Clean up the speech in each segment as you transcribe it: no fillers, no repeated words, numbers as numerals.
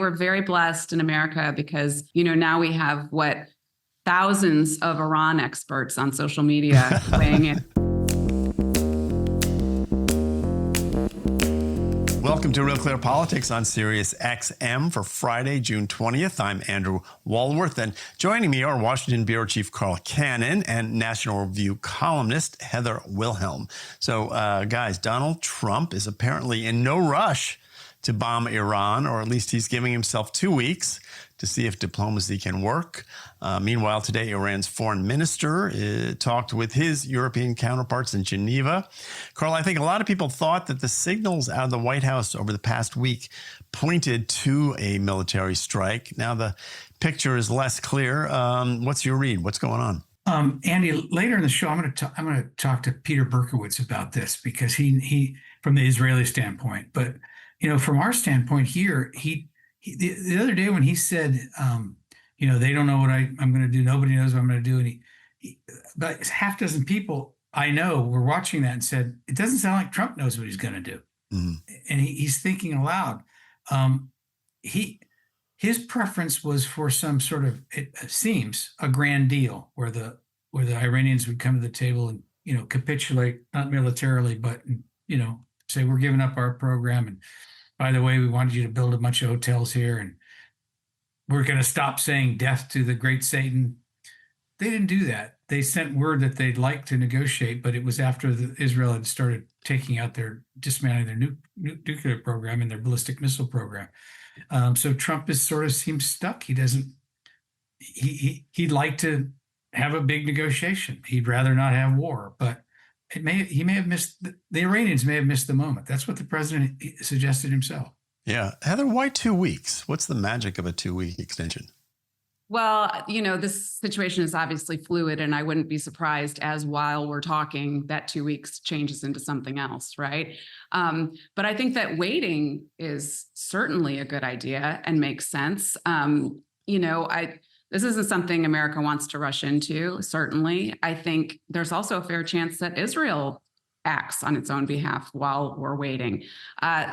we're very blessed in America because, now we have thousands of Iran experts on social media weighing in. Welcome to Real Clear Politics on Sirius XM for Friday, June 20th. I'm Andrew Walworth, and joining me are Washington Bureau Chief Carl Cannon and National Review columnist Heather Wilhelm. So, guys, Donald Trump is apparently in no rush to bomb Iran, or at least he's giving himself 2 weeks to see if diplomacy can work. Meanwhile, today, Iran's foreign minister talked with his European counterparts in Geneva. Carl, I think a lot of people thought that the signals out of the White House over the past week pointed to a military strike. Now the picture is less clear. What's your read? What's going on? Andy, later in the show, I'm going to talk to Peter Berkowitz about this because he from the Israeli standpoint, but from our standpoint here, the other day when he said, they don't know what I'm going to do. Nobody knows what I'm going to do. And but half dozen people I know were watching that and said, it doesn't sound like Trump knows what he's going to do. Mm-hmm. And he's thinking aloud. His preference was for some sort of, it seems, a grand deal where the Iranians would come to the table and, capitulate, not militarily, but, say we're giving up our program. And by the way, we wanted you to build a bunch of hotels here and we're going to stop saying death to the great Satan. They didn't do that. They sent word that they'd like to negotiate, but it was after Israel had started dismantling their nuclear program and their ballistic missile program. So Trump seems stuck. He'd like to have a big negotiation. He'd rather not have war, but the Iranians may have missed the moment. That's what the president suggested himself. Yeah. Heather, why 2 weeks? What's the magic of a 2-week extension? Well, this situation is obviously fluid, and I wouldn't be surprised as while we're talking that 2 weeks changes into something else, right? But I think that waiting is certainly a good idea and makes sense. This isn't something America wants to rush into, certainly. I think there's also a fair chance that Israel acts on its own behalf while we're waiting.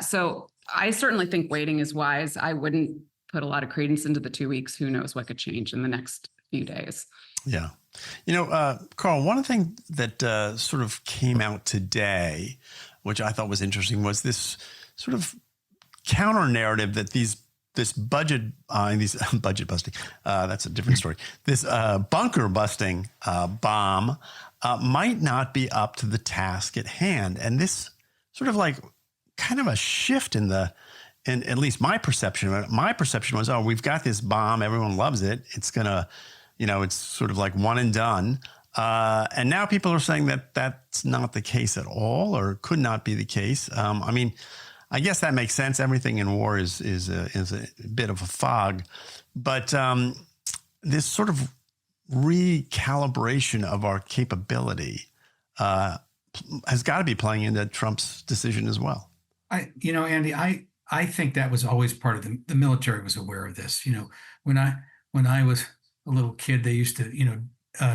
So I certainly think waiting is wise. I wouldn't put a lot of credence into the 2 weeks. Who knows what could change in the next few days. Yeah. Carl, one thing that sort of came out today, which I thought was interesting, was this sort of counter narrative that this budget busting, that's a different story. This bunker busting bomb might not be up to the task at hand. And this sort of kind of a shift in at least my perception of it. My perception was, we've got this bomb. Everyone loves it. It's going to, it's sort of like one and done. And now people are saying that that's not the case at all, or could not be the case. I guess that makes sense. Everything in war is a bit of a fog, but this sort of recalibration of our capability has got to be playing into Trump's decision as well. Andy, I think that was always part of the military was aware of this. When I was a little kid, they used to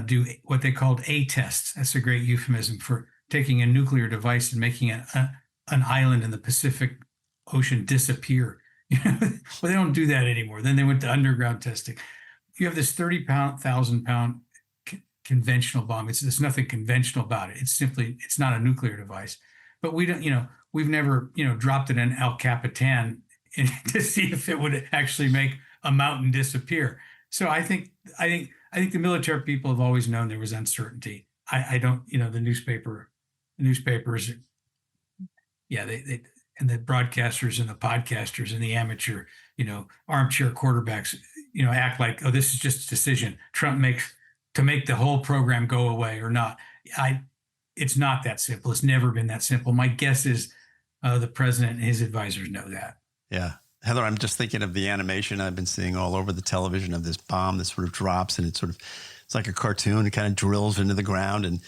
do what they called A tests. That's a great euphemism for taking a nuclear device and making an island in the Pacific Ocean disappear. Well, they don't do that anymore. Then they went to underground testing. You have this 30,000-pound conventional bomb. There's nothing conventional about it. It's not a nuclear device. But we don't, we've never, dropped it in El Capitan to see if it would actually make a mountain disappear. So I think the military people have always known there was uncertainty. I don't, the newspapers. Yeah, they and the broadcasters and the podcasters and the amateur, armchair quarterbacks, act like, oh, this is just a decision Trump makes to make the whole program go away or not. It's not that simple. It's never been that simple. My guess is the president and his advisors know that. Yeah. Heather, I'm just thinking of the animation I've been seeing all over the television of this bomb that sort of drops, and it's like a cartoon. It kind of drills into the ground and,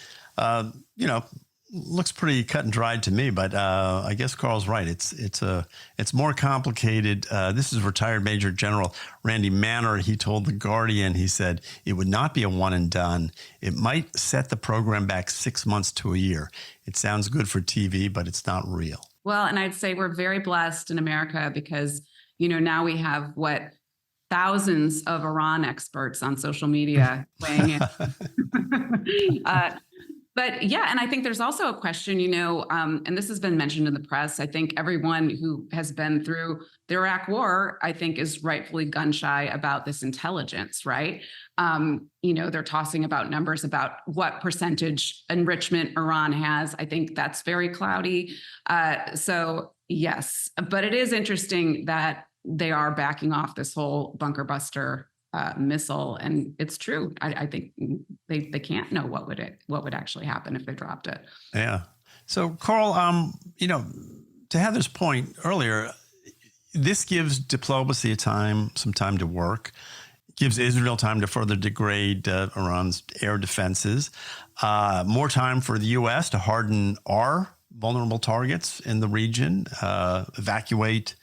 looks pretty cut and dried to me, but I guess Carl's right. It's more complicated. This is retired Major General Randy Manor. He told The Guardian, he said, it would not be a one and done. It might set the program back 6 months to a year. It sounds good for TV, but it's not real. Well, and I'd say we're very blessed in America because, now we have thousands of Iran experts on social media weighing in. But yeah, and I think there's also a question, and this has been mentioned in the press. I think everyone who has been through the Iraq War, I think, is rightfully gun shy about this intelligence, right? They're tossing about numbers about what percentage enrichment Iran has. I think that's very cloudy. So yes, but it is interesting that they are backing off this whole bunker buster missile, and it's true. I think they can't know what would actually happen if they dropped it. Yeah. So Carl, to Heather's point earlier, this gives diplomacy some time to work, gives Israel time to further degrade Iran's air defenses, more time for the U.S. to harden our vulnerable targets in the region, evacuate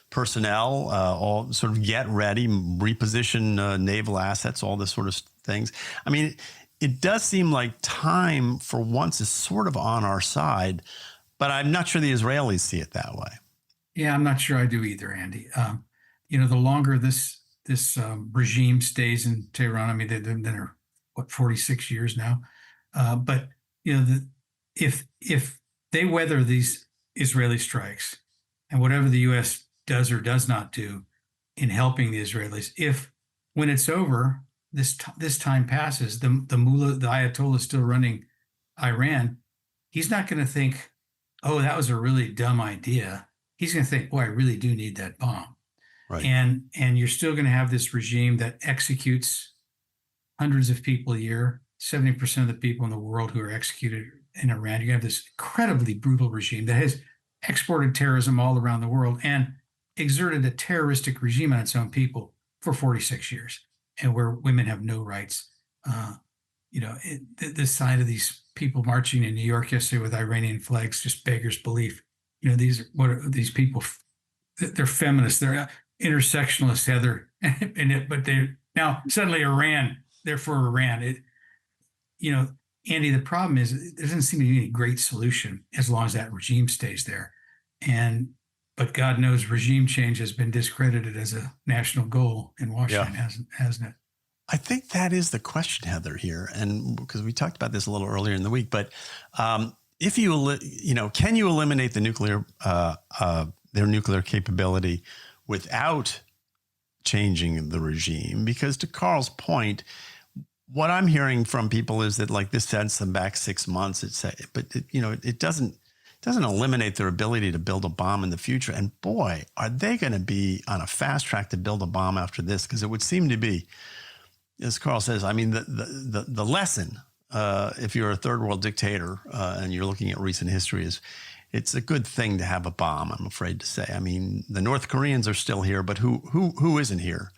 personnel, all sort of get ready, reposition naval assets, all this sort of things. I mean, it does seem like time for once is sort of on our side, but I'm not sure the Israelis see it that way. Yeah, I'm not sure I do either, Andy. The longer this regime stays in Tehran, I mean, they've been there, 46 years now. But if they weather these Israeli strikes, and whatever the U.S. does or does not do in helping the Israelis, if when it's over, this time passes, the mullah, the Ayatollah is still running Iran, he's not going to think, oh, that was a really dumb idea. He's going to think, boy, I really do need that bomb. Right. And you're still going to have this regime that executes hundreds of people a year, 70% of the people in the world who are executed in Iran. You have this incredibly brutal regime that has exported terrorism all around the world and exerted a terroristic regime on its own people for 46 years, and where women have no rights. The sight of these people marching in New York yesterday with Iranian flags just beggars belief. What are these people? They're feminists, they're intersectionalists, Heather, but they now suddenly Iran, they're for Iran. Andy, the problem is there doesn't seem to be any great solution as long as that regime stays there. But God knows regime change has been discredited as a national goal in Washington, hasn't it? I think that is the question, Heather, here. And because we talked about this a little earlier in the week, but if can you eliminate the their nuclear capability without changing the regime? Because to Carl's point, what I'm hearing from people is that this sets them back 6 months. It doesn't eliminate their ability to build a bomb in the future. And boy, are they going to be on a fast track to build a bomb after this? Because it would seem to be, as Carl says, I mean, the lesson, if you're a third world dictator and you're looking at recent history, is it's a good thing to have a bomb, I'm afraid to say. I mean, the North Koreans are still here, but who isn't here?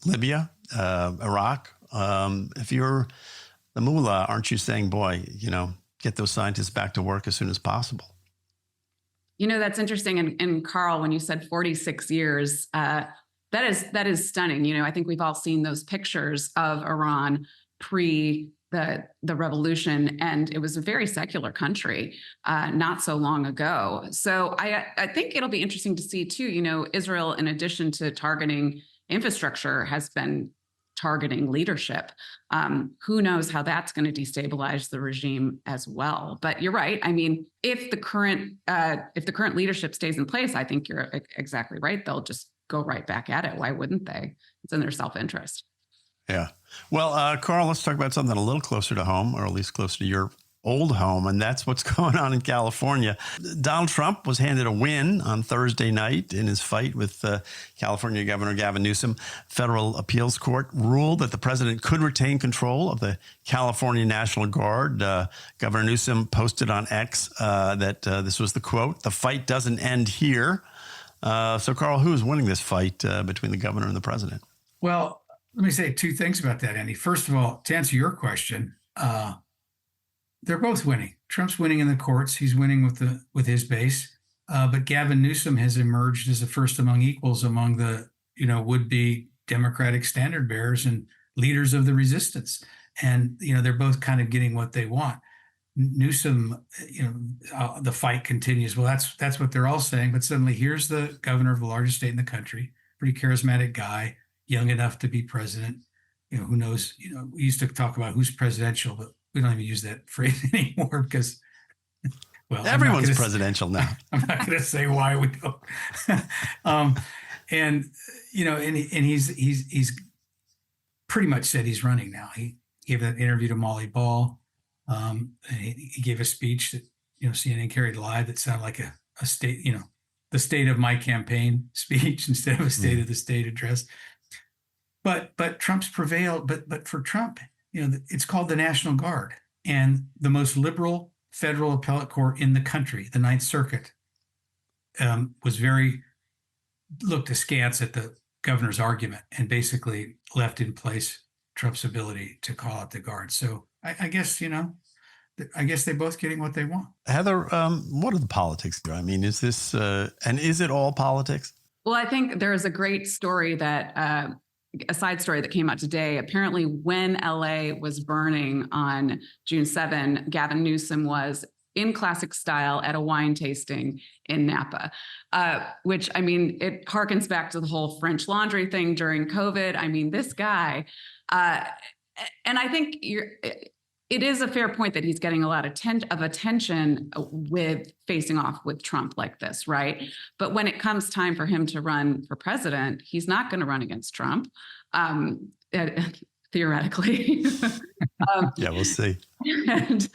Libya, Iraq. If you're the mullah, aren't you saying, boy, get those scientists back to work as soon as possible? That's interesting. And Carl, when you said 46 years, that is stunning. I think we've all seen those pictures of Iran pre the revolution, and it was a very secular country not so long ago. So I think it'll be interesting to see too, Israel, in addition to targeting infrastructure, has been targeting leadership. Who knows how that's going to destabilize the regime as well. But you're right. I mean, if the current leadership stays in place, I think you're exactly right. They'll just go right back at it. Why wouldn't they? It's in their self-interest. Yeah. Well, Carl, let's talk about something a little closer to home, or at least closer to your old home, and that's what's going on in California. Donald Trump was handed a win on Thursday night in his fight with California Governor Gavin Newsom. Federal appeals court ruled that the president could retain control of the California National Guard. Governor Newsom posted on X that this was the quote, "The fight doesn't end here." So, Carl, who is winning this fight between the governor and the president? Well, let me say two things about that, Andy. First of all, to answer your question, they're both winning. Trump's winning in the courts. He's winning with his base. But Gavin Newsom has emerged as a first among equals among the would-be Democratic standard bearers and leaders of the resistance. And they're both kind of getting what they want. Newsom, the fight continues. Well, that's what they're all saying. But suddenly, here's the governor of the largest state in the country, pretty charismatic guy, young enough to be president. Who knows? We used to talk about who's presidential, but we don't even use that phrase anymore because, well, everyone's presidential now. I'm not going to say why we don't. And he's pretty much said he's running now. He gave that interview to Molly Ball. And he gave a speech that CNN carried live that sounded like a state, the state of my campaign speech instead of a state of the state address. But Trump's prevailed. But for Trump, it's called the National Guard, and the most liberal federal appellate court in the country, the Ninth Circuit, looked askance at the governor's argument and basically left in place Trump's ability to call out the guard. So I guess they're both getting what they want. Heather, what are the politics here? I mean, is this and is it all politics? Well, I think there is a great story that a side story that came out today. Apparently, when LA was burning on June 7, Gavin Newsom was in classic style at a wine tasting in Napa, which, I mean, it harkens back to the whole French Laundry thing during COVID. I mean, this guy, and I think it is a fair point that he's getting a lot of attention with facing off with Trump like this, right? But when it comes time for him to run for president, he's not going to run against Trump, theoretically. Yeah, we'll see. But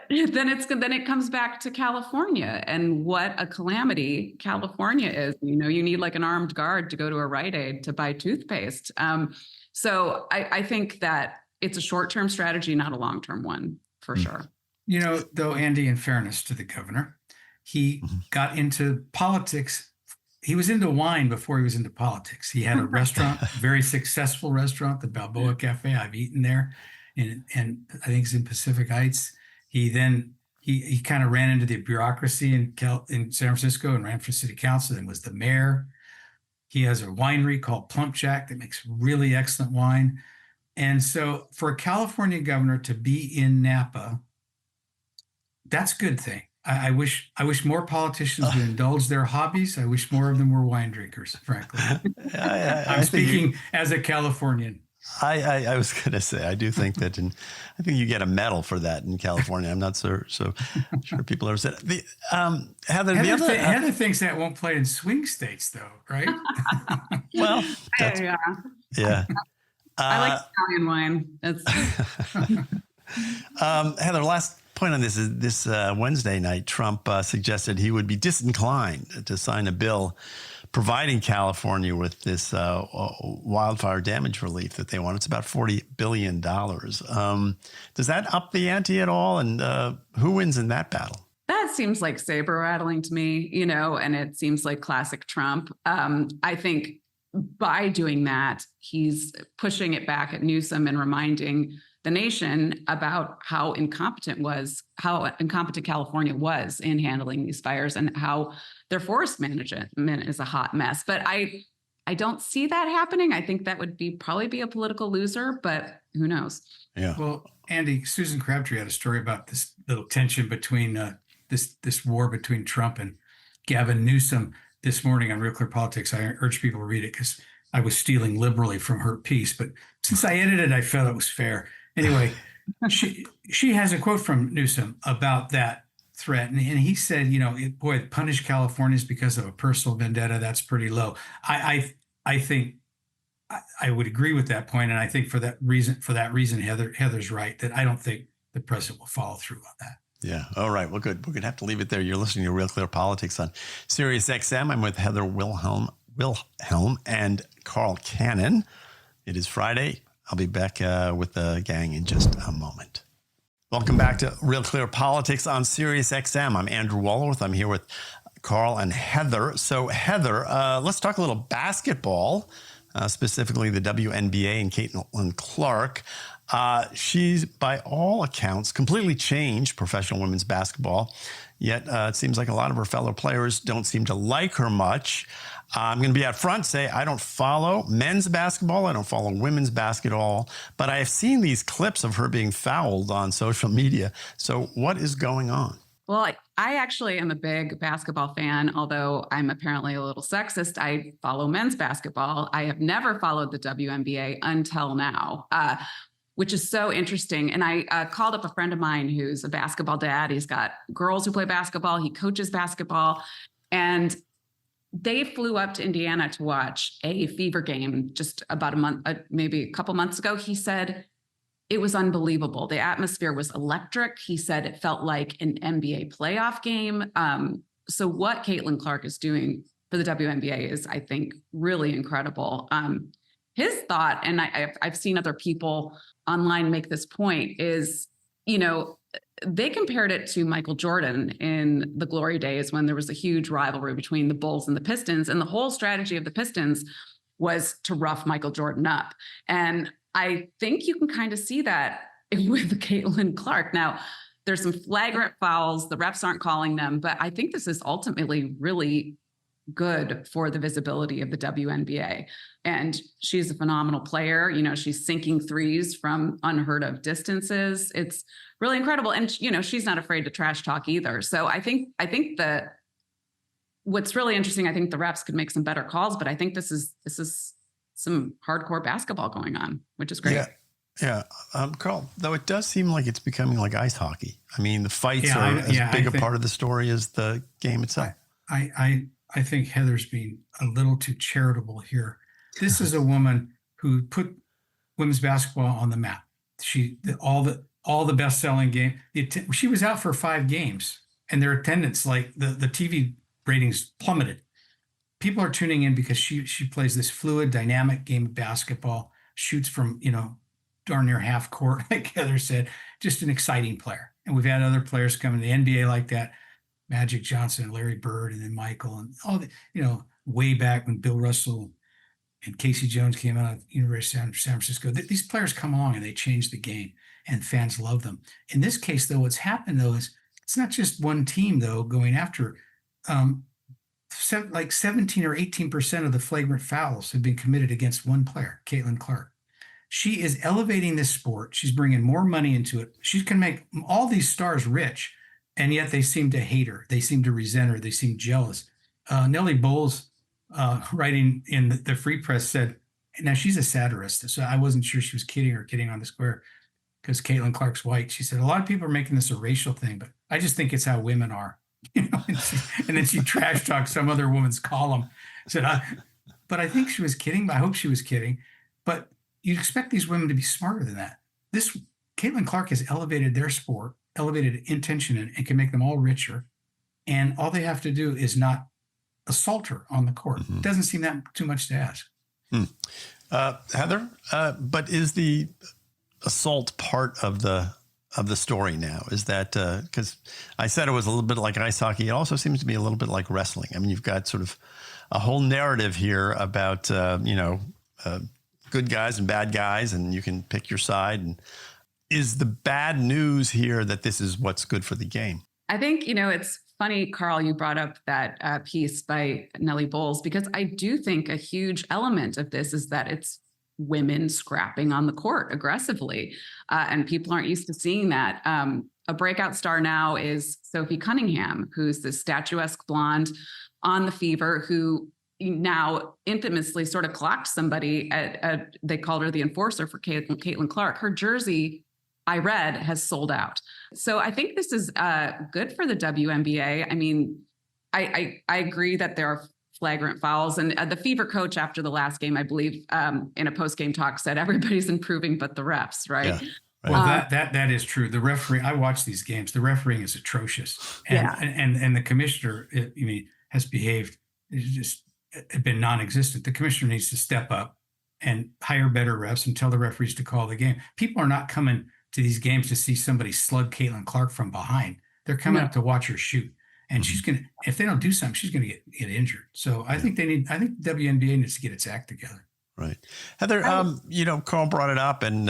then it comes back to California and what a calamity California is. You need like an armed guard to go to a Rite Aid to buy toothpaste. So I think that it's a short-term strategy, not a long-term one, for sure. Though, Andy, in fairness to the governor, he got into politics. He was into wine before he was into politics. He had a restaurant, a very successful restaurant, the Balboa Cafe. I've eaten there, and I think it's in Pacific Heights. He kind of ran into the bureaucracy in San Francisco and ran for city council and was the mayor. He has a winery called Plump Jack that makes really excellent wine. And so for a California governor to be in Napa, that's a good thing. I wish more politicians would indulge their hobbies. I wish more of them were wine drinkers, frankly. I'm speaking as a Californian. I was going to say, I do think that, and I think you get a medal for that in California. I'm not so sure people ever said it. Heather thinks that won't play in swing states, though, right? Well, yeah. I like Italian wine. Heather, last point on this is this Wednesday night, Trump suggested he would be disinclined to sign a bill providing California with this wildfire damage relief that they want. It's about $40 billion. Does that up the ante at all? And who wins in that battle? That seems like saber rattling to me, and it seems like classic Trump. I think by doing that, he's pushing it back at Newsom and reminding the nation about how incompetent California was in handling these fires and how their forest management is a hot mess. But I don't see that happening. I think that would probably be a political loser, but who knows? Yeah. Well, Andy, Susan Crabtree had a story about this little tension between this war between Trump and Gavin Newsom this morning on RealClearPolitics. I urge people to read it because I was stealing liberally from her piece, but since I edited it, I felt it was fair. Anyway, she has a quote from Newsom about that threat, and he said, punish Californians because of a personal vendetta. That's pretty low. I think I would agree with that point, and I think for that reason, Heather's right that I don't think the president will follow through on that. Yeah. All right. Well, good. We're going to have to leave it there. You're listening to Real Clear Politics on Sirius XM. I'm with Heather Wilhelm and Carl Cannon. It is Friday. I'll be back with the gang in just a moment. Welcome back to Real Clear Politics on Sirius XM. I'm Andrew Walworth. I'm here with Carl and Heather. So, Heather, let's talk a little basketball, specifically the WNBA and Caitlyn Clark. She's, by all accounts, completely changed professional women's basketball. Yet it seems like a lot of her fellow players don't seem to like her much. I'm going to be out front, say I don't follow men's basketball. I don't follow women's basketball, but I have seen these clips of her being fouled on social media. So what is going on? Well, I actually am a big basketball fan, although I'm apparently a little sexist. I follow men's basketball. I have never followed the WNBA until now, which is so interesting. And I called up a friend of mine who's a basketball dad. He's got girls who play basketball. He coaches basketball. And they flew up to Indiana to watch a Fever game just about a month, maybe a couple months ago. He said it was unbelievable. The atmosphere was electric. He said it felt like an NBA playoff game. So what Caitlyn Clark is doing for the WNBA is, I think, really incredible. His thought, and I've seen other people online make this point, is, they compared it to Michael Jordan in the glory days when there was a huge rivalry between the Bulls and the Pistons. And the whole strategy of the Pistons was to rough Michael Jordan up. And I think you can kind of see that with Caitlyn Clark. Now, there's some flagrant fouls. The refs aren't calling them, but I think this is ultimately really good for the visibility of the WNBA. And she's a phenomenal player. She's sinking threes from unheard of distances. It's really incredible. And, she's not afraid to trash talk either. So I think that what's really interesting, I think the refs could make some better calls, but I think this is some hardcore basketball going on, which is great. Yeah. Carl, though it does seem like it's becoming like ice hockey. I mean, the fights are as big a part of the story as the game itself. I think Heather's being a little too charitable here. This is a woman who put women's basketball on the map. All the best-selling game. She was out for 5 games, and their attendance, like the TV ratings, plummeted. People are tuning in because she plays this fluid, dynamic game of basketball, shoots from darn near half court, like Heather said. Just an exciting player. And we've had other players come in the NBA like that. Magic Johnson, Larry Bird, and then Michael, and all the, way back when Bill Russell and Casey Jones came out of the University of San Francisco. These players come along and they change the game, and fans love them. In this case, though, what's happened, though, is it's not just one team, though, going after like 17 or 18% of the flagrant fouls have been committed against one player, Caitlyn Clark. She is elevating this sport. She's bringing more money into it. She can make all these stars rich, and yet they seem to hate her. They seem to resent her. They seem jealous. Nellie Bowles, writing in the Free Press, said, now she's a satirist, so I wasn't sure she was kidding or kidding on the square because Caitlyn Clark's white. She said, a lot of people are making this a racial thing, but I just think it's how women are. And then she trash talked some other woman's column. Said, but I think she was kidding. I hope she was kidding. But you'd expect these women to be smarter than that. Caitlyn Clark has elevated their sport, elevated intention, and can make them all richer. And all they have to do is not assault her on the court. Mm-hmm. It doesn't seem that too much to ask. Heather, but is the assault part of the story now? Is that because I said it was a little bit like ice hockey? It also seems to be a little bit like wrestling. I mean, you've got sort of a whole narrative here about good guys and bad guys, and you can pick your side. And is the bad news here that this is what's good for the game? I think, it's funny, Carl, you brought up that piece by Nellie Bowles, because I do think a huge element of this is that it's women scrapping on the court aggressively. And people aren't used to seeing that. A breakout star now is Sophie Cunningham, who's the statuesque blonde on the Fever, who now infamously sort of clocked somebody they called her the enforcer for Caitlyn Clark. Her jersey, I read, has sold out. So I think this is good for the WNBA. I mean, I agree that there are flagrant fouls, and the Fever coach after the last game, I believe, in a post-game talk said everybody's improving but the refs, right? Yeah. Right. Well, that is true. The referee, I watch these games. The refereeing is atrocious, and the commissioner, has behaved, just been non-existent. The commissioner needs to step up and hire better refs and tell the referees to call the game. People are not coming to these games to see somebody slug Caitlyn Clark from behind. They're coming up to watch her shoot, and she's gonna. If they don't do something, she's gonna get injured. So I think WNBA needs to get its act together. Right, Heather. Carl brought it up, and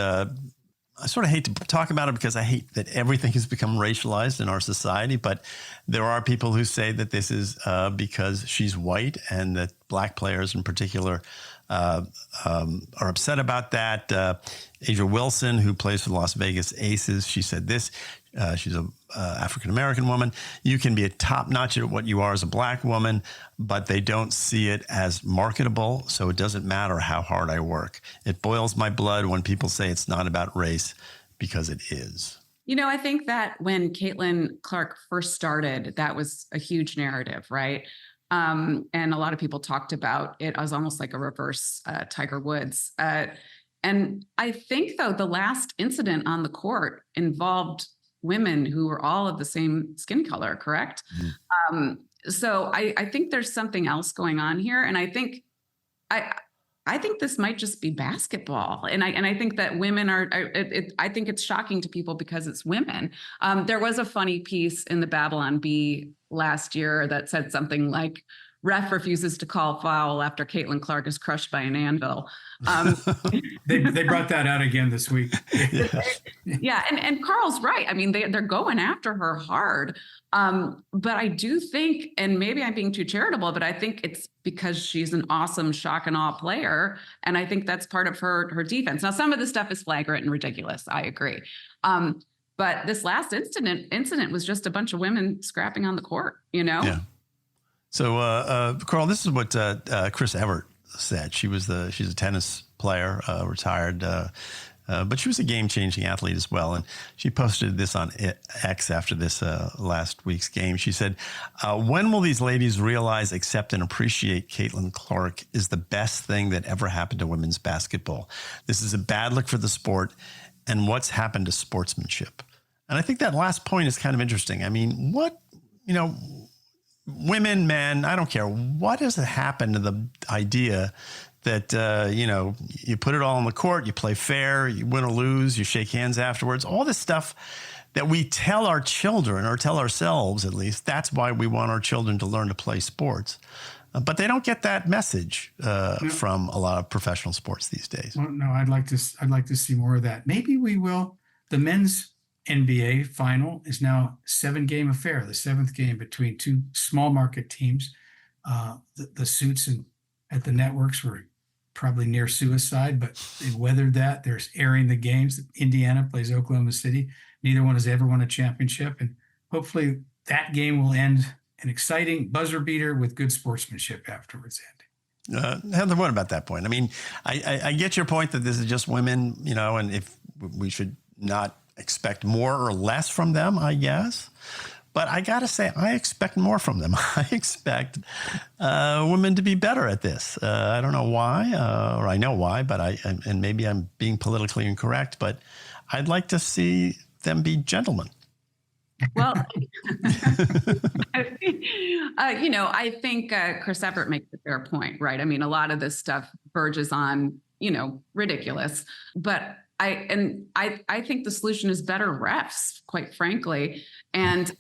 I sort of hate to talk about it because I hate that everything has become racialized in our society, but there are people who say that this is because she's white and that black players in particular are upset about that. Asia Wilson, who plays for the Las Vegas Aces, she said this. She's an African-American woman. You can be a top-notch at what you are as a black woman, but they don't see it as marketable, so it doesn't matter how hard I work. It boils my blood when people say it's not about race, because it is. You know, I think that when Caitlyn Clark first started, that was a huge narrative, right? And a lot of people talked about it as almost like a reverse Tiger Woods. And I think, though, the last incident on the court involved women who were all of the same skin color, correct? Mm-hmm. So I think there's something else going on here. And I think this might just be basketball. And I think that women are, I think it's shocking to people because it's women. There was a funny piece in the Babylon Bee last year that said something like, ref refuses to call foul after Caitlyn Clark is crushed by an anvil. They brought that out again this week. Yeah, and Carl's right. I mean, they're going after her hard. But I do think, and maybe I'm being too charitable, but I think it's because she's an awesome shock and awe player. And I think that's part of her defense. Now, some of the stuff is flagrant and ridiculous. I agree. But this last incident was just a bunch of women scrapping on the court, you know? Yeah. So, Carl, this is what Chris Evert said. She's a tennis player, retired, but she was a game-changing athlete as well. And she posted this on X after this last week's game. She said, when will these ladies realize, accept, and appreciate Caitlyn Clark is the best thing that ever happened to women's basketball? This is a bad look for the sport and what's happened to sportsmanship. And I think that last point is kind of interesting. I mean, women, men, I don't care. What has happened to the idea that, you put it all on the court, you play fair, you win or lose, you shake hands afterwards, all this stuff that we tell our children, or tell ourselves at least, that's why we want our children to learn to play sports. But they don't get that message from a lot of professional sports these days. Well, no, I'd like to see more of that. Maybe we will. The men's NBA final is now a 7-game affair, the 7th game between two small market teams. The suits at the networks were probably near suicide, but they weathered that. They're airing the games. Indiana plays Oklahoma City. Neither one has ever won a championship. And hopefully that game will end an exciting buzzer beater with good sportsmanship afterwards, Andy. Heather, what about that point? I mean, I get your point that this is just women, and if we should not expect more or less from them, I guess. But I got to say, I expect more from them. I expect women to be better at this. I don't know why, or I know why, but and maybe I'm being politically incorrect, but I'd like to see them be gentlemen. Well, I think Chris Evert makes a fair point, right? I mean, a lot of this stuff verges on, ridiculous, but I think the solution is better refs, quite frankly. And,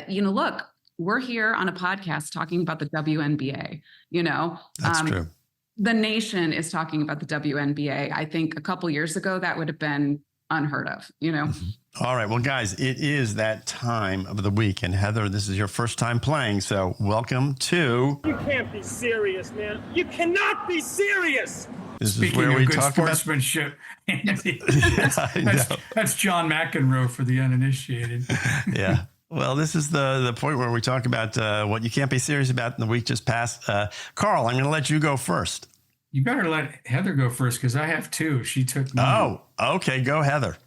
look, we're here on a podcast talking about the WNBA, That's true. The nation is talking about the WNBA. I think a couple years ago, that would have been unheard of, Mm-hmm. All right. Well, guys, it is that time of the week. And Heather, this is your first time playing. So welcome to... You can't be serious, man. You cannot be serious. This Speaking is where of we good talk sportsmanship, that's John McEnroe for the uninitiated. Yeah. Well, this is the point where we talk about what you can't be serious about in the week just passed. Carl, I'm going to let you go first. You better let Heather go first because I have two. She took mine. Oh, okay. Go, Heather.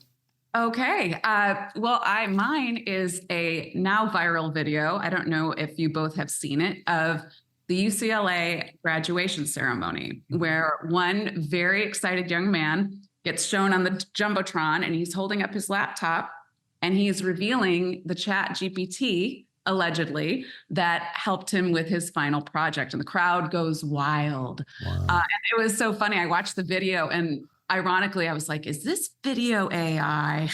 Okay. Mine is a now viral video. I don't know if you both have seen it, of the UCLA graduation ceremony, where one very excited young man gets shown on the Jumbotron and he's holding up his laptop and he's revealing the Chat GPT, allegedly, that helped him with his final project. And the crowd goes wild. Wow. And it was so funny. I watched the video and ironically, I was like, is this video AI?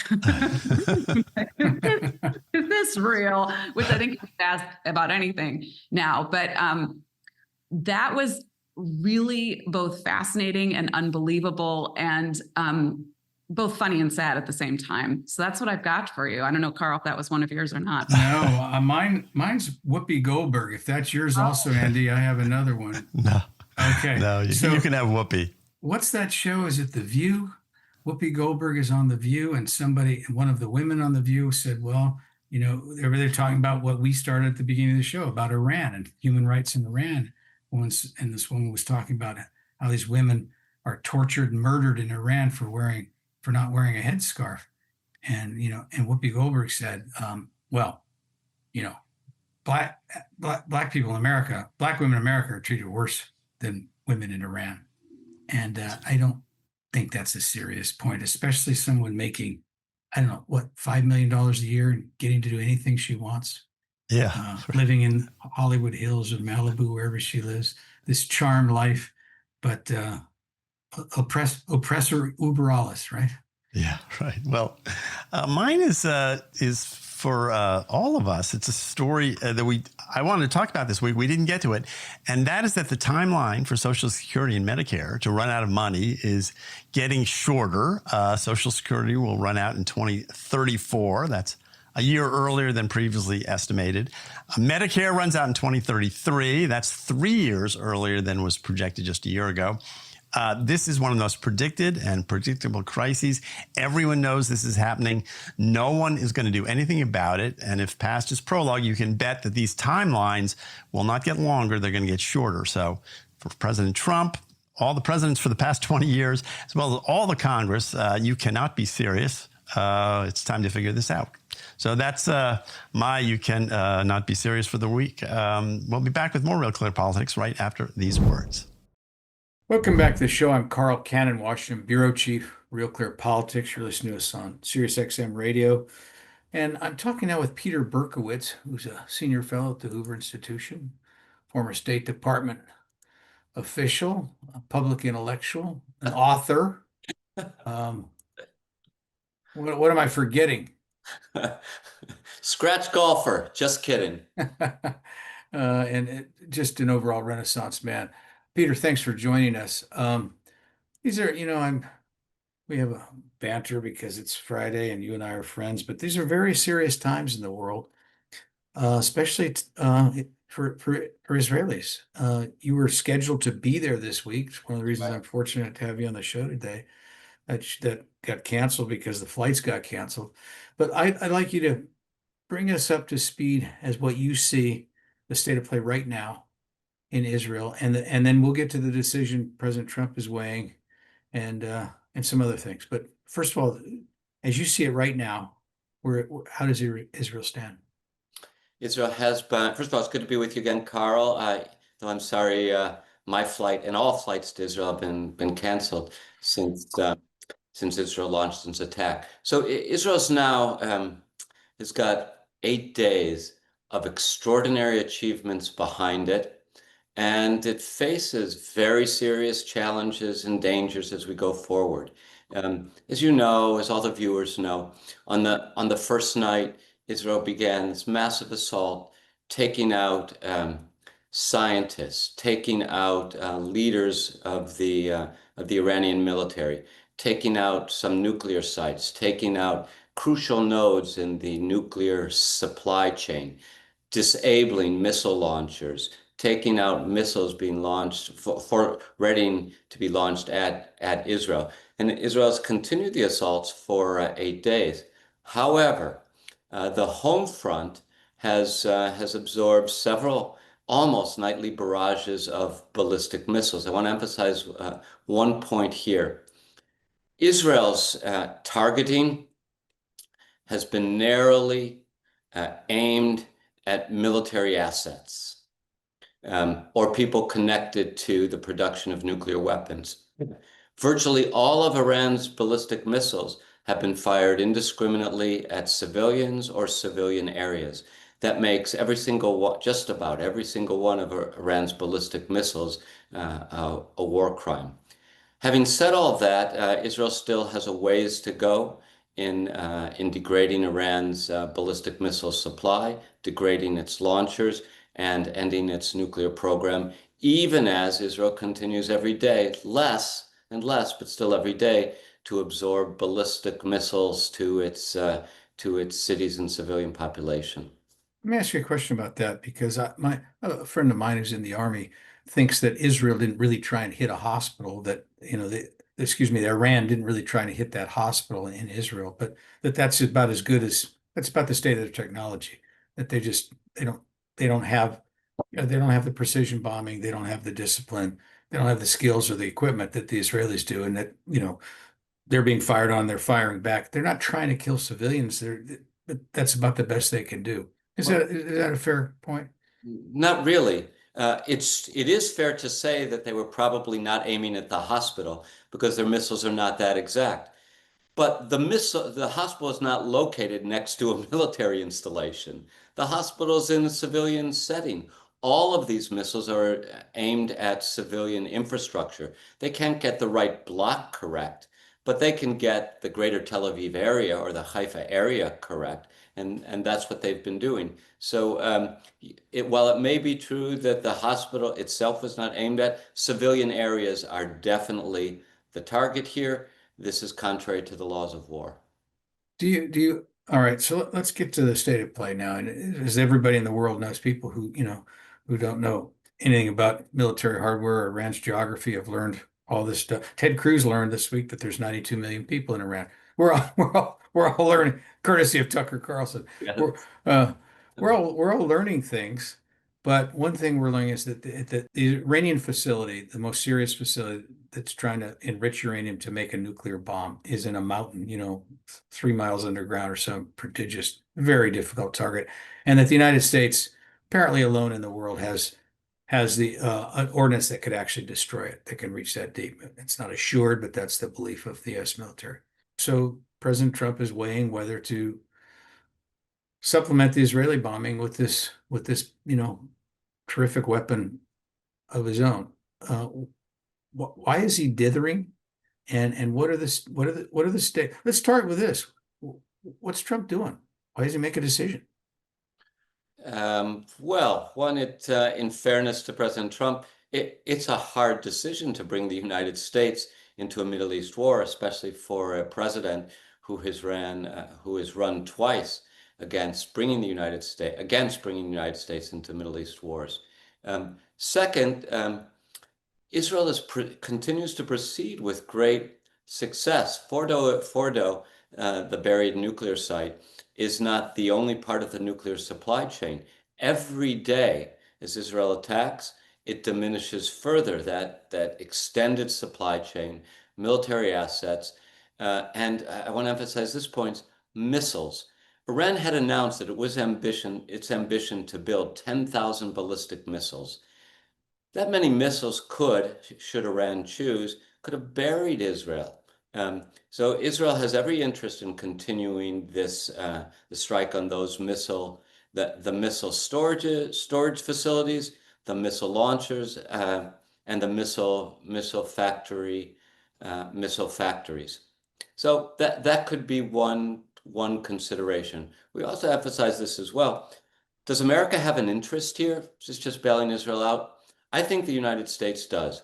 Is this real? Which I think you can ask about anything now. But that was really both fascinating and unbelievable. And both funny and sad at the same time. So that's what I've got for you. I don't know, Carl, if that was one of yours or not. No, mine's Whoopi Goldberg. If that's yours also, Andy, I have another one. No. Okay. No, So you can have Whoopi. what's that show? Is it The View? Whoopi Goldberg is on The View, and one of the women on The View said, well, they were talking about what we started at the beginning of the show about Iran and human rights in Iran. And this woman was talking about how these women are tortured and murdered in Iran for not wearing a headscarf. And Whoopi Goldberg said, well, black people in America, black women in America are treated worse than women in Iran. And I don't think that's a serious point, especially someone making, I don't know, what, $5 million a year and getting to do anything she wants. Yeah. Living in Hollywood Hills or Malibu, wherever she lives, this charmed life, but oppressor uber alles, right? Yeah, right. Well, mine is for all of us. It's a story that I wanted to talk about this week. We didn't get to it. And that is that the timeline for Social Security and Medicare to run out of money is getting shorter. Social Security will run out in 2034. That's a year earlier than previously estimated. Medicare runs out in 2033. That's 3 years earlier than was projected just a year ago. This is one of the most predicted and predictable crises. Everyone knows this is happening. No one is going to do anything about it. And if past is prologue, you can bet that these timelines will not get longer. They're going to get shorter. So for President Trump, all the presidents for the past 20 years, as well as all the Congress, you cannot be serious. It's time to figure this out. So that's my You Can Not Be Serious for the week. We'll be back with more Real Clear Politics right after these words. Welcome back to the show. I'm Carl Cannon, Washington Bureau Chief, Real Clear Politics. You're listening to us on SiriusXM Radio. And I'm talking now with Peter Berkowitz, who's a senior fellow at the Hoover Institution, former State Department official, a public intellectual, an author. What am I forgetting? Scratch golfer. Just kidding. Just an overall Renaissance man. Peter, thanks for joining us. These are, we have a banter because it's Friday and you and I are friends, but these are very serious times in the world, especially for Israelis. You were scheduled to be there this week. It's one of the reasons I'm fortunate to have you on the show today. That got canceled because the flights got canceled. But I'd like you to bring us up to speed as what you see the state of play right now in Israel, and then we'll get to the decision President Trump is weighing, and some other things. But first of all, as you see it right now, how does Israel stand? Israel has been, first of all, it's good to be with you again, Carl. Though I'm sorry, my flight and all flights to Israel have been canceled since Israel launched its attack. So Israel's now has got 8 days of extraordinary achievements behind it. And it faces very serious challenges and dangers as we go forward. As you know, as all the viewers know, on the first night, Israel began this massive assault, taking out scientists, taking out leaders of the Iranian military, taking out some nuclear sites, taking out crucial nodes in the nuclear supply chain, disabling missile launchers, taking out missiles being launched for readying to be launched at Israel. And Israel has continued the assaults for 8 days. However, the home front has absorbed several almost nightly barrages of ballistic missiles. I want to emphasize one point here. Israel's targeting has been narrowly aimed at military assets. Or people connected to the production of nuclear weapons. Virtually all of Iran's ballistic missiles have been fired indiscriminately at civilians or civilian areas. That makes just about every single one of Iran's ballistic missiles a war crime. Having said all of that, Israel still has a ways to go in degrading Iran's ballistic missile supply, degrading its launchers, and ending its nuclear program, even as Israel continues every day, less and less, but still every day, to absorb ballistic missiles to its cities and civilian population. Let me ask you a question about that because a friend of mine who's in the army thinks that Israel didn't really try and hit a hospital that, Iran didn't really try to hit that hospital in Israel, but that's about as good as that's about the state of their technology, that they don't have they don't have the precision bombing, they don't have the discipline, they don't have the skills or the equipment that the Israelis do, and that, they're being fired on, they're firing back. They're not trying to kill civilians. But that's about the best they can do. Is that a fair point? Not really. It is fair to say that they were probably not aiming at the hospital because their missiles are not that exact. But the hospital is not located next to a military installation. The hospital is in a civilian setting. All of these missiles are aimed at civilian infrastructure. They can't get the right block correct, but they can get the greater Tel Aviv area or the Haifa area correct. And that's what they've been doing. So while it may be true that the hospital itself was not aimed at, civilian areas are definitely the target here. This is contrary to the laws of war. All right, so let's get to the state of play now. And as everybody in the world knows, people who don't know anything about military hardware or Iran's geography have learned all this stuff. Ted Cruz learned this week that there's 92 million people in Iran. We're all learning, courtesy of Tucker Carlson. Yeah. We're all learning things. But one thing we're learning is that the Iranian facility, the most serious facility that's trying to enrich uranium to make a nuclear bomb, is in a mountain, 3 miles underground or some prodigious, very difficult target. And that the United States, apparently alone in the world, has an ordnance that could actually destroy it, that can reach that deep. It's not assured, but that's the belief of the U.S. military. So President Trump is weighing whether to supplement the Israeli bombing with this, terrific weapon of his own. Why is he dithering? And what are the state? Let's start with this. What's Trump doing? Why does he make a decision? Well, in fairness to President Trump, it's a hard decision to bring the United States into a Middle East war, especially for a president who has run twice against bringing the United States into Middle East wars. Second, Israel continues to proceed with great success. Fordo, the buried nuclear site, is not the only part of the nuclear supply chain. Every day, as Israel attacks, it diminishes further that extended supply chain, military assets, and I want to emphasize this point: missiles. Iran had announced that its ambition to build 10,000 ballistic missiles. That many missiles should Iran choose, could have buried Israel. So Israel has every interest in continuing the strike on those the missile storage facilities, the missile launchers, and the missile factories. So that could be one consideration. We also emphasize this as well. Does America have an interest here? Just bailing Israel out? I think the United States does.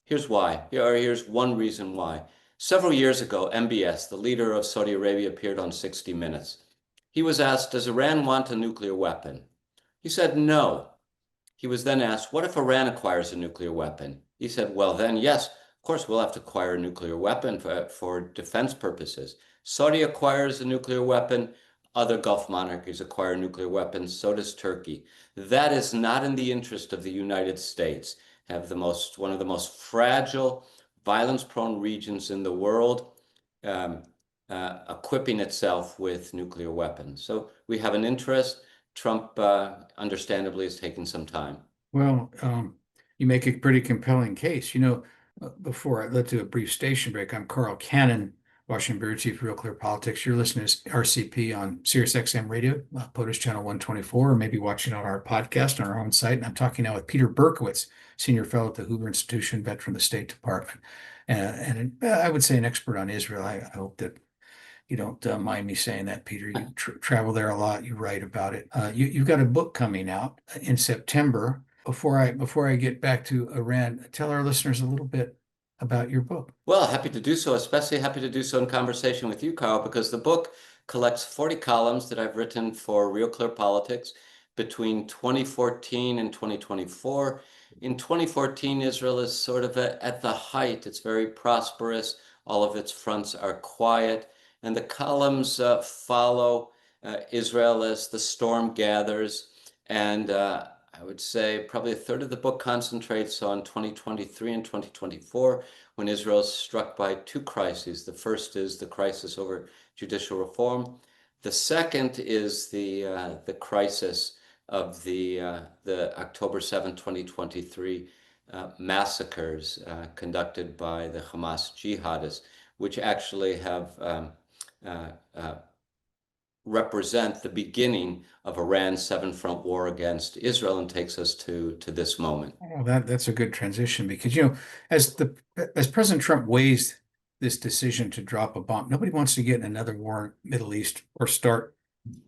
Here's why. Here's one reason why. Several years ago, MBS, the leader of Saudi Arabia, appeared on 60 Minutes. He was asked, does Iran want a nuclear weapon? He said no. He was then asked, what if Iran acquires a nuclear weapon? He said, well, then yes, of course we'll have to acquire a nuclear weapon for defense purposes. Saudi acquires a nuclear weapon, other Gulf monarchies acquire nuclear weapons, so does Turkey. That is not in the interest of the United States. Have one of the most fragile, violence-prone regions in the world, equipping itself with nuclear weapons. So we have an interest. Trump, understandably, is taking some time. Well, you make a pretty compelling case. Before I let do a brief station break, I'm Carl Cannon, Washington Bureau Chief, Real Clear Politics. You're listening to RCP on Sirius XM Radio, POTUS Channel 124, or maybe watching on our podcast on our own site. And I'm talking now with Peter Berkowitz, Senior Fellow at the Hoover Institution, veteran of the State Department, and I would say an expert on Israel. I hope that you don't mind me saying that, Peter. You travel there a lot. You write about it. You've got a book coming out in September. Before I get back to Iran, tell our listeners a little bit about your book. Well, happy to do so, especially happy to do so in conversation with you, Carl, because the book collects 40 columns that I've written for Real Clear Politics between 2014 and 2024. In 2014, Israel is sort of at the height. It's very prosperous. All of its fronts are quiet. And the columns follow Israel as the storm gathers. And I would say probably a third of the book concentrates on 2023 and 2024, when Israel is struck by two crises. The first is the crisis over judicial reform. The second is the crisis of the October 7, 2023 massacres conducted by the Hamas jihadists, which actually have represent the beginning of Iran's seven-front war against Israel, and takes us to this moment. Well, that's a good transition, because as President Trump weighs this decision to drop a bomb, nobody wants to get in another war in the Middle East, or start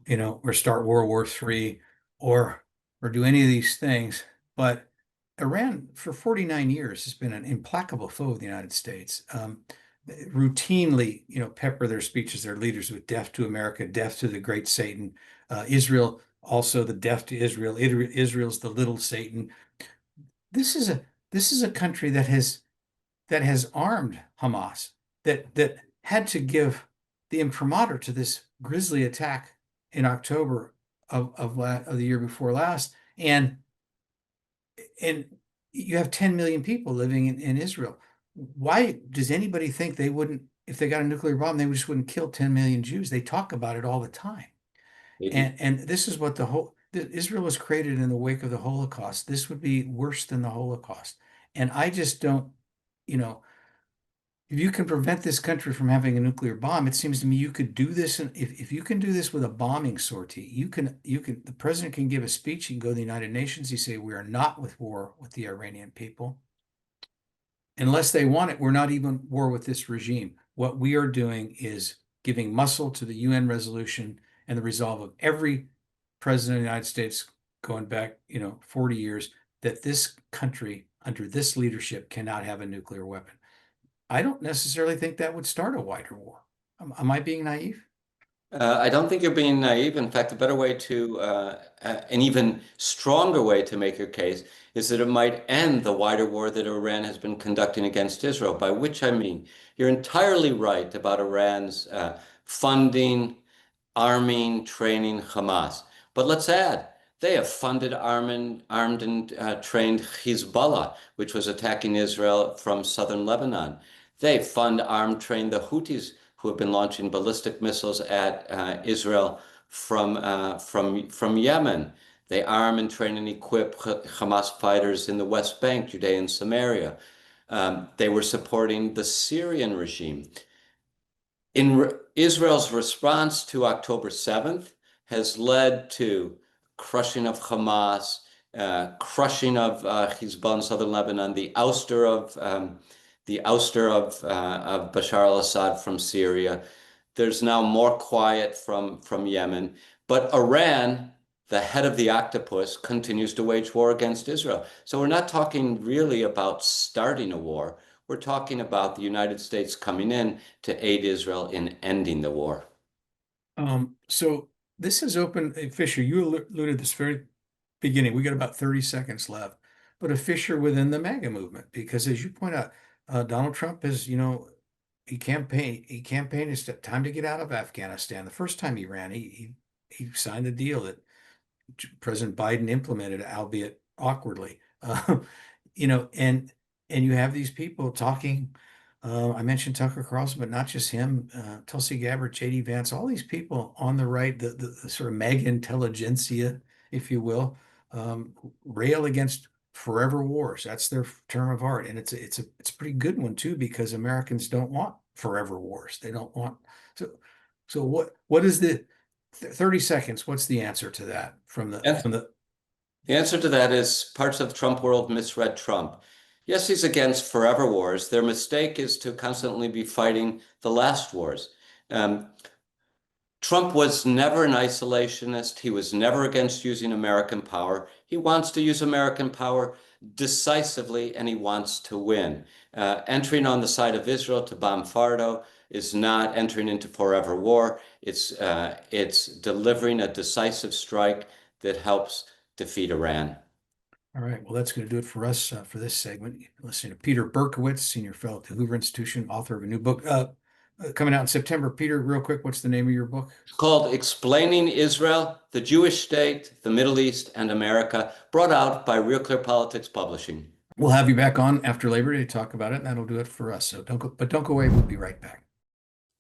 World War III, or do any of these things. But Iran, for 49 years, has been an implacable foe of the United States. Routinely, pepper their speeches, their leaders, with death to America, death to the great Satan. Israel, also the death to Israel. Israel's the little Satan. This is a country that has armed Hamas, that had to give the imprimatur to this grisly attack in October of the year before last, and you have 10 million people living in Israel. Why does anybody think they wouldn't, if they got a nuclear bomb, they just wouldn't kill 10 million Jews? They talk about it all the time. And this is what Israel was created in the wake of the Holocaust. This would be worse than the Holocaust. And I just don't, if you can prevent this country from having a nuclear bomb, it seems to me you could do this. And if you can do this with a bombing sortie, the president can give a speech. He can go to the United Nations. He say, we are not with war with the Iranian people. Unless they want it, we're not even at war with this regime. What we are doing is giving muscle to the UN resolution and the resolve of every president of the United States going back, 40 years, that this country under this leadership cannot have a nuclear weapon. I don't necessarily think that would start a wider war. Am I being naive? I don't think you're being naive. In fact, a better way an even stronger way to make your case is that it might end the wider war that Iran has been conducting against Israel, by which I mean, you're entirely right about Iran's funding, arming, training Hamas. But let's add, they have funded, armed and trained Hezbollah, which was attacking Israel from southern Lebanon. They fund, armed, trained the Houthis, who have been launching ballistic missiles at Israel from Yemen. They arm and train and equip Hamas fighters in the West Bank, Judea and Samaria. They were supporting the Syrian regime. Israel's response to October 7th has led to crushing of Hamas, crushing of Hezbollah in southern Lebanon, the ouster of Bashar al-Assad from Syria. There's now more quiet from Yemen. But Iran, the head of the octopus, continues to wage war against Israel. So we're not talking really about starting a war. We're talking about the United States coming in to aid Israel in ending the war. So this is open. Fisher, you alluded this very beginning. We got about 30 seconds left. But a fissure within the MAGA movement, because as you point out, Donald Trump is, he campaigned. It's time to get out of Afghanistan. The first time he ran, he signed a deal that President Biden implemented, albeit awkwardly. And you have these people talking. I mentioned Tucker Carlson, but not just him. Tulsi Gabbard, J.D. Vance, all these people on the right, the sort of MAGA intelligentsia, if you will, rail against forever wars. That's their term of art, and it's a pretty good one too, because Americans don't want forever wars. They don't want. So what is the 30 seconds? What's the answer to that from the? The answer to that is parts of the Trump world misread Trump. Yes, he's against forever wars. Their mistake is to constantly be fighting the last wars. Trump was never an isolationist. He was never against using American power. He wants to use American power decisively, and he wants to win. Entering on the side of Israel to bomb Fardo is not entering into forever war. It's delivering a decisive strike that helps defeat Iran. All right. Well, that's going to do it for us for this segment. Listening to Peter Berkowitz, senior fellow at the Hoover Institution, author of a new book coming out in September. Peter, real quick, what's the name of your book? It's called Explaining Israel, the Jewish State, the Middle East, and America, brought out by RealClearPolitics Publishing. We'll have you back on after Labor Day to talk about it, and that'll do it for us. So don't go away. We'll be right back.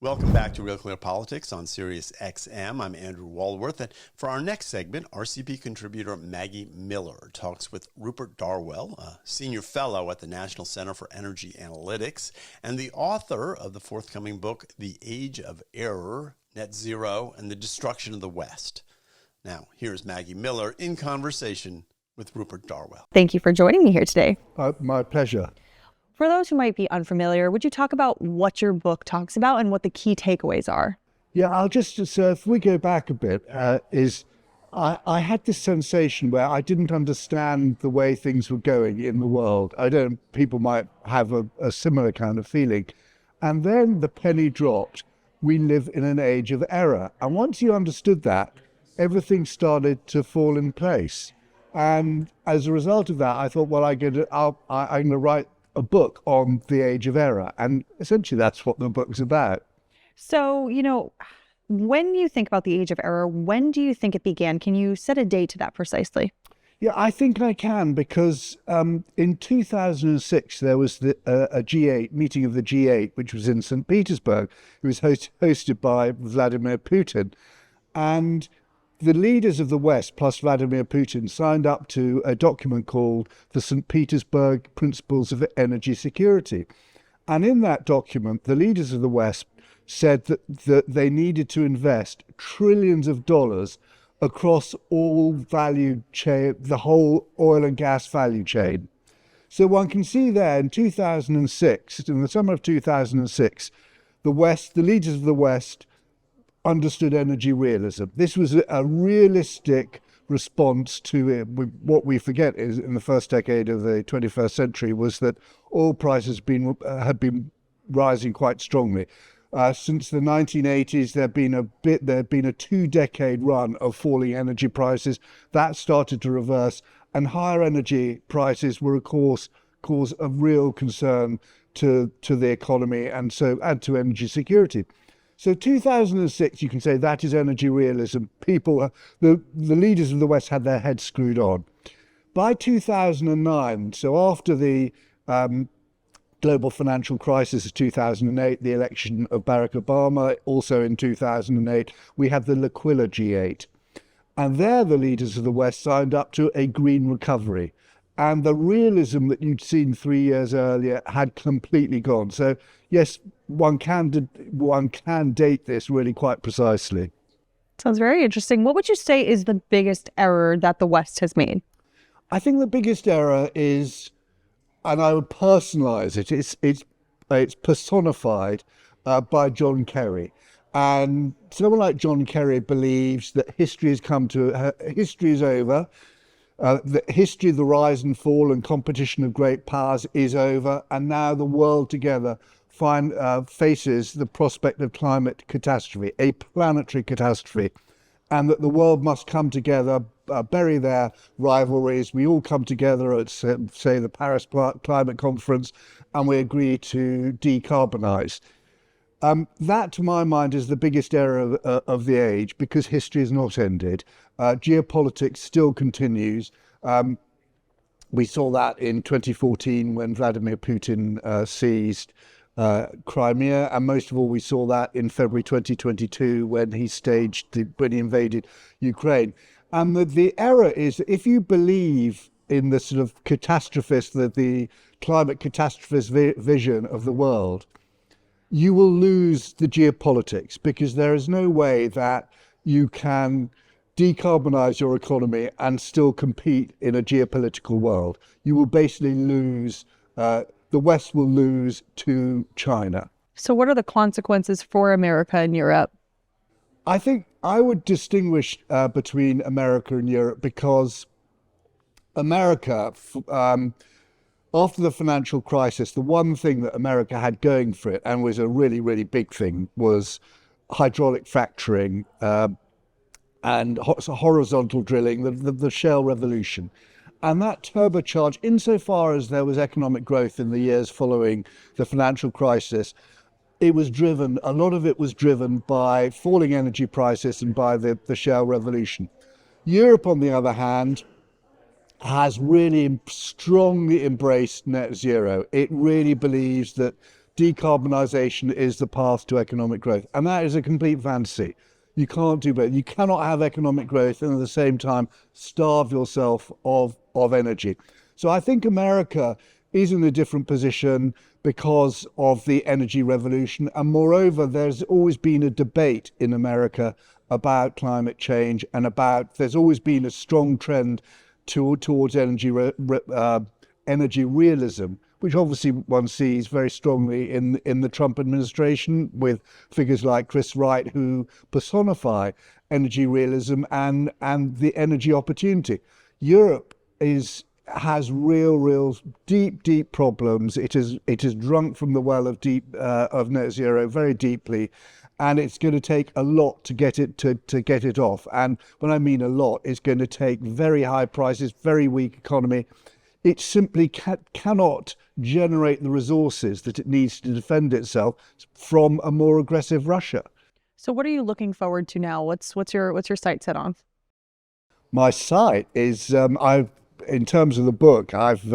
Welcome back to Real Clear Politics on Sirius XM. I'm Andrew Walworth, and for our next segment, RCP contributor Maggie Miller talks with Rupert Darwell, a senior fellow at the National Center for Energy Analytics and the author of the forthcoming book, The Age of Error, Net Zero, and the Destruction of the West. Now, here's Maggie Miller in conversation with Rupert Darwell. Thank you for joining me here today. My pleasure. For those who might be unfamiliar, would you talk about what your book talks about and what the key takeaways are? Yeah, I'll just if we go back a bit, I had this sensation where I didn't understand the way things were going in the world. People might have a similar kind of feeling. And then the penny dropped. We live in an age of error. And once you understood that, everything started to fall in place. And as a result of that, I thought, well, I'm going to write a book on the age of error. And essentially that's what the book's about. So, when you think about the age of error, when do you think it began? Can you set a date to that precisely? Yeah, I think I can, because in 2006, there was a G8 meeting of the G8, which was in St. Petersburg. It was hosted by Vladimir Putin. And the leaders of the West, plus Vladimir Putin, signed up to a document called the St. Petersburg Principles of Energy Security. And in that document, the leaders of the West said that they needed to invest trillions of dollars across all value chain, the whole oil and gas value chain. So one can see there in 2006, in the summer of 2006, the leaders of the West understood energy realism. This was a realistic response to what we forget is in the first decade of the 21st century was that oil prices had been rising quite strongly. Since the 1980s, there'd been a 2-decade run of falling energy prices. That started to reverse, and higher energy prices were, of course, cause of real concern to the economy and to energy security. So 2006, you can say that is energy realism. The leaders of the West had their heads screwed on. By 2009, so after the global financial crisis of 2008, the election of Barack Obama, also in 2008, we had the L'Aquila G8. And there the leaders of the West signed up to a green recovery. And the realism that you'd seen 3 years earlier had completely gone. So yes, one can date this really quite precisely. Sounds very interesting. What would you say is the biggest error that the West has made? I think the biggest error is, and I would personalize it, it's personified by John Kerry. And someone like John Kerry believes that history is over. The history of the rise and fall and competition of great powers is over, and now the world together faces the prospect of climate catastrophe, a planetary catastrophe, and that the world must come together, bury their rivalries. We all come together at, say, the Paris Climate Conference, and we agree to decarbonize. That, to my mind, is the biggest error of the age, because history is not ended. Geopolitics still continues. We saw that in 2014 when Vladimir Putin seized Crimea, and most of all, we saw that in February 2022 when he invaded Ukraine. And the error is that if you believe in the sort of the climate catastrophist vision of the world, you will lose the geopolitics, because there is no way that you can decarbonize your economy and still compete in a geopolitical world. You will basically lose, the West will lose to China. So what are the consequences for America and Europe? I think I would distinguish between America and Europe, because America, after the financial crisis, the one thing that America had going for it, and was a really, really big thing, was hydraulic fracturing and horizontal drilling, the shale revolution. And that turbocharged, insofar as there was economic growth in the years following the financial crisis, a lot of it was driven by falling energy prices and by the shale revolution. Europe, on the other hand, has really strongly embraced net zero. It really believes that decarbonisation is the path to economic growth. And that is a complete fantasy. You can't do both. You cannot have economic growth and at the same time starve yourself of energy. So I think America is in a different position because of the energy revolution. And moreover, there's always been a debate in America about climate change, and there's always been a strong trend towards energy realism, which obviously one sees very strongly in the Trump administration, with figures like Chris Wright, who personify energy realism and the energy opportunity. Europe has real deep problems. It is drunk from the well of net zero very deeply, and it's going to take a lot to get it off. And when I mean a lot, it's going to take very high prices, very weak economy. It simply cannot generate the resources that it needs to defend itself from a more aggressive Russia. So what are you looking forward to now? What's your sight set on? My sight is in terms of the book, I've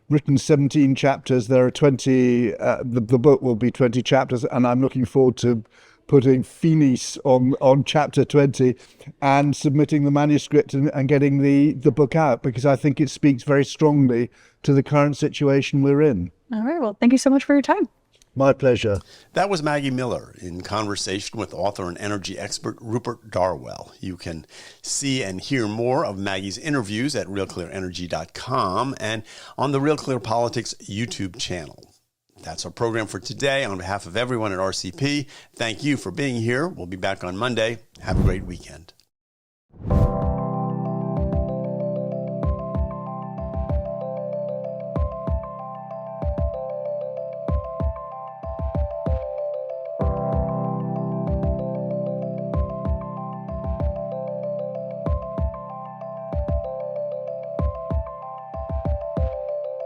written 17 chapters. There are 20. The book will be 20 chapters, and I'm looking forward to putting finis on chapter 20 and submitting the manuscript and getting the book out, because I think it speaks very strongly to the current situation we're in. All right. Well, thank you so much for your time. My pleasure. That was Maggie Miller in conversation with author and energy expert Rupert Darwell. You can see and hear more of Maggie's interviews at RealClearEnergy.com and on the RealClearPolitics YouTube channel. That's our program for today. On behalf of everyone at RCP, thank you for being here. We'll be back on Monday. Have a great weekend.